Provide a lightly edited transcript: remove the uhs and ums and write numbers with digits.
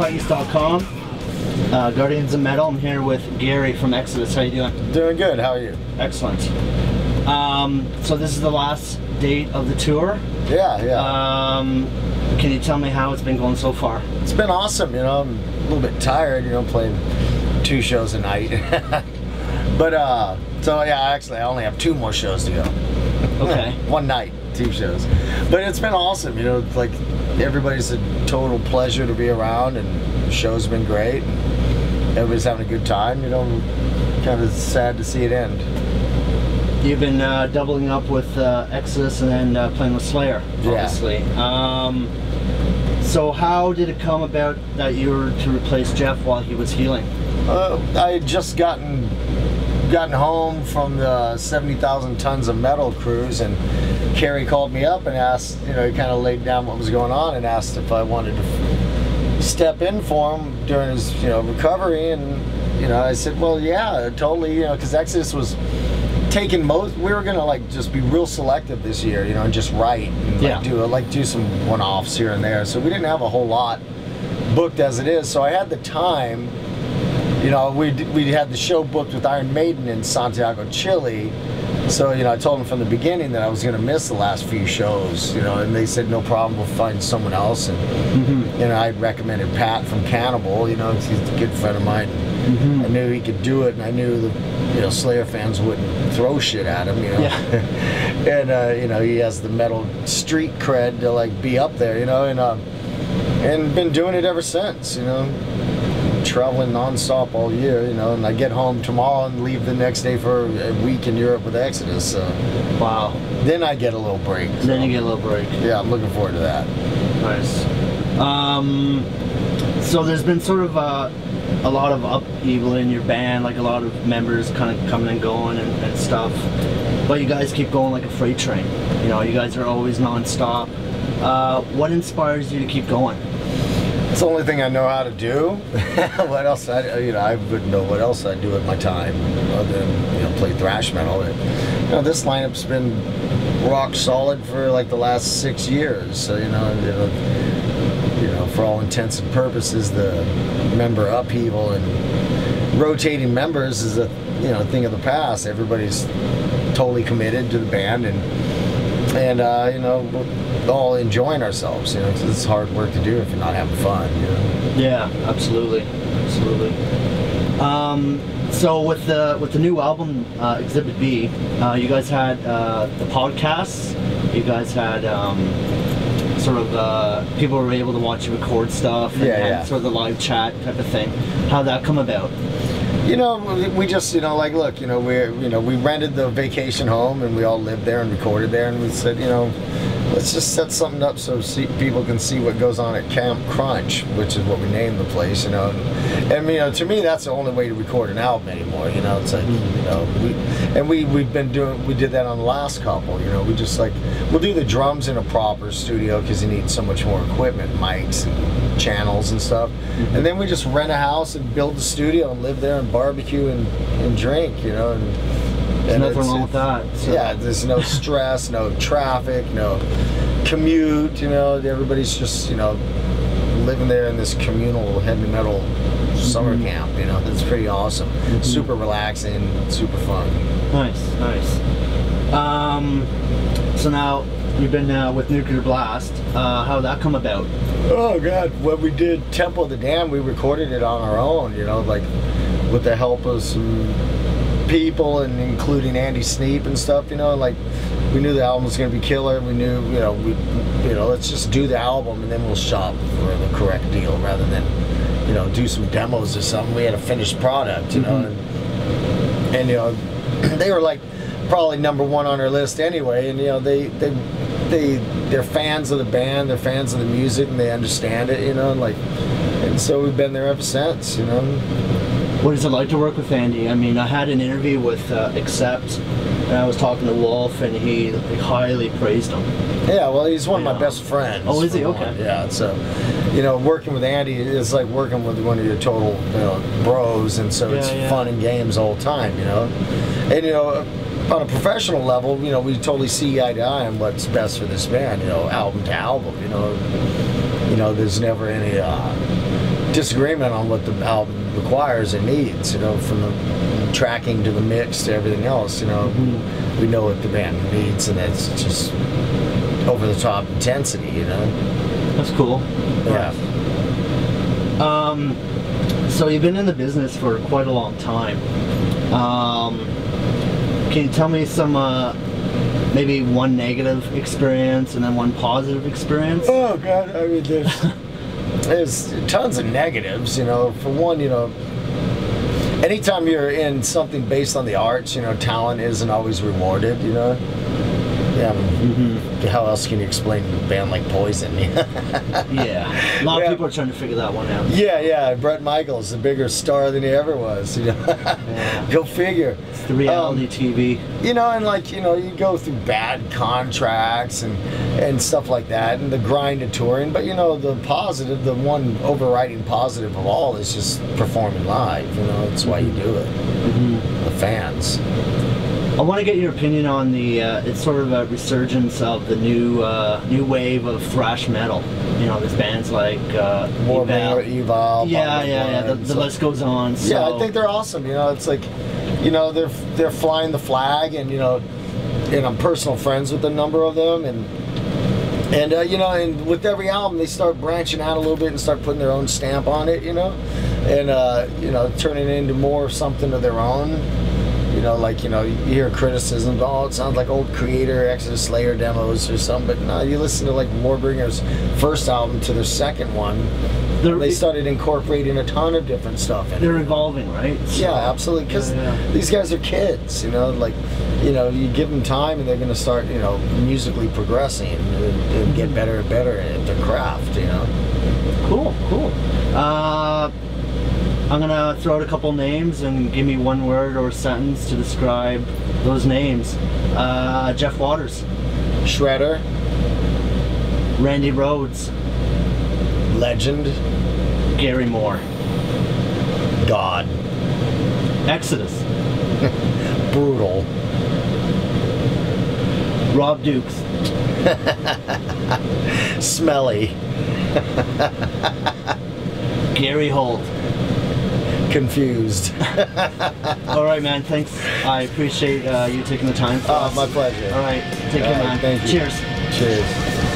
Guitarist.com, Guardians of Metal. I'm here with Gary from Exodus. How you doing? Doing good. How are you? Excellent. So this is the last date of the tour. Yeah. Can you tell me how it's been going so far? It's been awesome. I'm a little bit tired. Playing 2 shows a night. But so yeah, actually, I only have 2 more shows to go. Okay. One night, 2 shows. But it's been awesome. It's like everybody's a total pleasure to be around, and the show's been great. And everybody's having a good time. Kind of sad to see it end. You've been doubling up with Exodus and then playing with Slayer, obviously. Yeah. So how did it come about that you were to replace Jeff while he was healing? I had just gotten home from the 70,000 tons of metal cruise, and Kerry called me up and asked, he kind of laid down what was going on and asked if I wanted to step in for him during his recovery, and I said, well, yeah, totally, because Exodus was taking we were gonna just be real selective this year, and just write and do some one-offs here and there. So we didn't have a whole lot booked as it is. So I had the time. We had the show booked with Iron Maiden in Santiago, Chile. So I told them from the beginning that I was gonna miss the last few shows. And they said no problem, we'll find someone else. And I recommended Pat from Cannibal. He's a good friend of mine. I knew he could do it, and I knew the Slayer fans wouldn't throw shit at him, and he has the metal street cred to be up there, and been doing it ever since, traveling non-stop all year, and I get home tomorrow and leave the next day for a week in Europe with Exodus. So wow. Then I get a little break. So. Then you get a little break. Yeah, I'm looking forward to that. Nice. So there's been sort of a lot of upheaval in your band, like a lot of members kind of coming and going and stuff, but you guys keep going like a freight train. You guys are always non-stop. What inspires you to keep going? It's the only thing I know how to do. What else? I wouldn't know what else I'd do with my time other than play thrash metal. This lineup's been rock solid for the last 6 years. So for all intents and purposes, the member upheaval and rotating members is a thing of the past. Everybody's totally committed to the band, and we're all enjoying ourselves. It's hard work to do if you're not having fun. Yeah, absolutely. So with the new album, Exhibit B, you guys had the podcasts. You guys had sort of people were able to watch you record stuff, and sort of the live chat type of thing. How'd that come about? We just look, we rented the vacation home, and we all lived there and recorded there, and we said, let's just set something up so people can see what goes on at Camp Crunch, which is what we named the place, and to me that's the only way to record an album anymore. It's like we did that on the last couple. We just we'll do the drums in a proper studio because you need so much more equipment, mics and channels and stuff, and then we just rent a house and build the studio and live there and barbecue and drink, There's nothing wrong with that. So. Yeah, there's no stress, no traffic, no commute, everybody's just, living there in this communal heavy metal summer camp, That's pretty awesome. Super relaxing, super fun. Nice. So now, you've been with Nuclear Blast. How did that come about? Oh God, when we did Temple of the Damned, we recorded it on our own, with the help of some people, and including Andy Sneap and stuff, we knew the album was going to be killer. We knew, let's just do the album and then we'll shop for the correct deal rather than, do some demos or something. We had a finished product, and they were probably #1 on our list anyway, and they're fans of the band, they're fans of the music, and they understand it, and so we've been there ever since, What is it like to work with Andy? I mean, I had an interview with Accept, and I was talking to Wolf, and he highly praised him. Yeah, well, he's one of my best friends. Oh, is he? Okay. Yeah, so, working with Andy is like working with one of your total, bros, and so it's fun and games all the time, And, on a professional level, we totally see eye to eye on what's best for this band, album to album, there's never any disagreement on what the album requires and needs, you know, from the tracking to the mix to everything else, you know. We know what the band needs, and it's just over-the-top intensity, you know. That's cool. Yeah. So you've been in the business for quite a long time. Can you tell me some, maybe one negative experience and then one positive experience? Oh God, I mean, there's tons of negatives, you know. For one, you know, anytime you're in something based on the arts, you know, talent isn't always rewarded, you know. Yeah. How else can you explain a band like Poison? Yeah. A lot of people are trying to figure that one out. Yeah. Bret Michaels, a bigger star than he ever was, you know. Yeah. Go figure. It's the reality TV. You know, and like, you know, you go through bad contracts and stuff like that, and the grind of touring, but you know, the positive, the one overriding positive of all is just performing live, you know. That's why you do it. The fans. I want to get your opinion on the, it's sort of a resurgence of the new wave of thrash metal. You know, there's bands like Eval. Yeah. The list goes on. So. Yeah, I think they're awesome. You know, it's like, you know, they're flying the flag, and you know, and I'm personal friends with a number of them, and you know, and with every album they start branching out a little bit and start putting their own stamp on it, you know, and you know, turning it into more something of their own. You know, like, you know, you hear criticisms, oh, it sounds like old Creator, Exodus Slayer demos or something, but no, you listen to like Warbringer's first album to their second one, they started incorporating a ton of different stuff in They're evolving, right? So, yeah, absolutely, because these guys are kids, you know, like, you know, you give them time and they're going to start, you know, musically progressing and get better and better at their craft, you know. Cool. I'm gonna throw out a couple names and give me one word or sentence to describe those names. Jeff Waters. Shredder. Randy Rhoads. Legend. Gary Moore. God. Exodus. Brutal. Rob Dukes. Smelly. Gary Holt. Confused. All right, man. Thanks. I appreciate you taking the time for us. My pleasure. All right. Take care, man. Thank you. Cheers. Cheers.